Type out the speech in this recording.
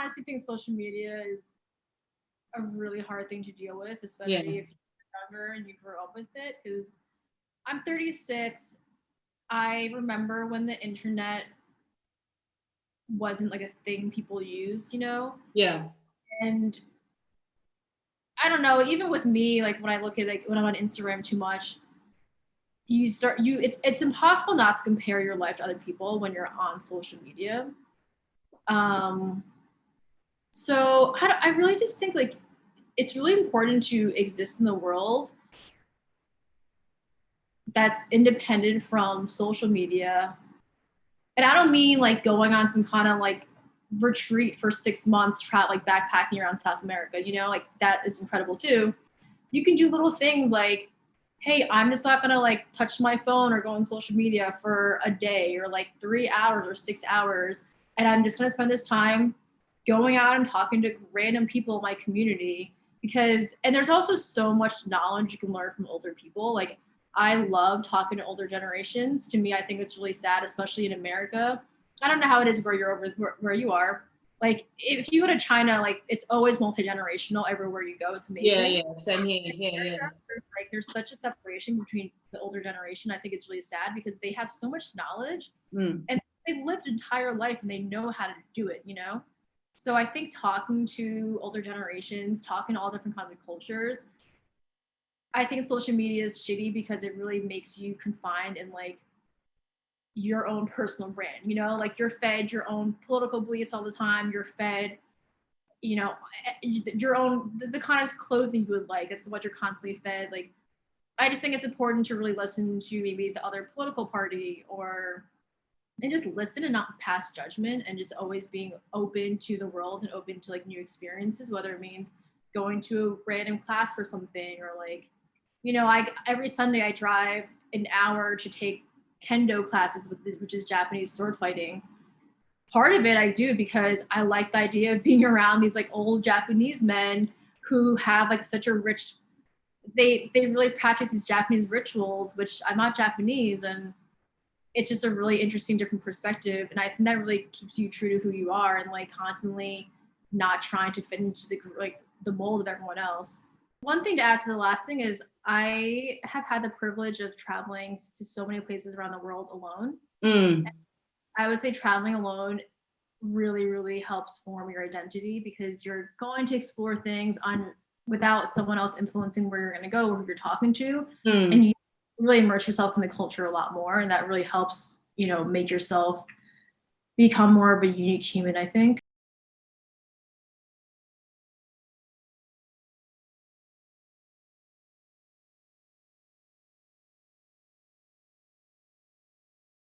honestly think social media is a really hard thing to deal with, especially if you're younger and you grew up with it. Because I'm 36. I remember when the internet wasn't like a thing people used, you know? Yeah. And I don't know, even with me, like when I look at like when I'm on Instagram too much, it's impossible not to compare your life to other people when you're on social media. So I really just think like it's really important to exist in the world that's independent from social media. And I don't mean like going on some kind of like retreat for 6 months, like backpacking around South America, you know, like that is incredible too. You can do little things like, hey, I'm just not gonna like touch my phone or go on social media for a day or like 3 hours or 6 hours. And I'm just gonna spend this time going out and talking to random people in my community and there's also so much knowledge you can learn from older people. Like I love talking to older generations. To me, I think it's really sad, especially in America. I don't know how it is where where you are. Like if you go to China, like it's always multi-generational everywhere you go. It's amazing. Yeah, same here. Yeah. There's such a separation between the older generation. I think it's really sad because they have so much knowledge and they've lived entire life and they know how to do it, you know? So I think talking to older generations, talking to all different kinds of cultures, I think social media is shitty because it really makes you confined in like your own personal brand, you know, like you're fed your own political beliefs all the time. You're fed, you know, your own, the kind of clothing you would like. It's what you're constantly fed. Like, I just think it's important to really listen to maybe the other political party and just listen and not pass judgment and just always being open to the world and open to like new experiences, whether it means going to a random class for something or like, you know, every Sunday I drive an hour to take kendo classes which is Japanese sword fighting. Part of it I do because I like the idea of being around these like old Japanese men who have like such a rich, they really practice these Japanese rituals, which I'm not Japanese, and it's just a really interesting different perspective. And I think that really keeps you true to who you are and like constantly not trying to fit into the mold of everyone else. One thing to add to the last thing is I have had the privilege of traveling to so many places around the world alone. I would say traveling alone really, really helps form your identity because you're going to explore things without someone else influencing where you're going to go or who you're talking to. And you really immerse yourself in the culture a lot more. And that really helps, you know, make yourself become more of a unique human, I think.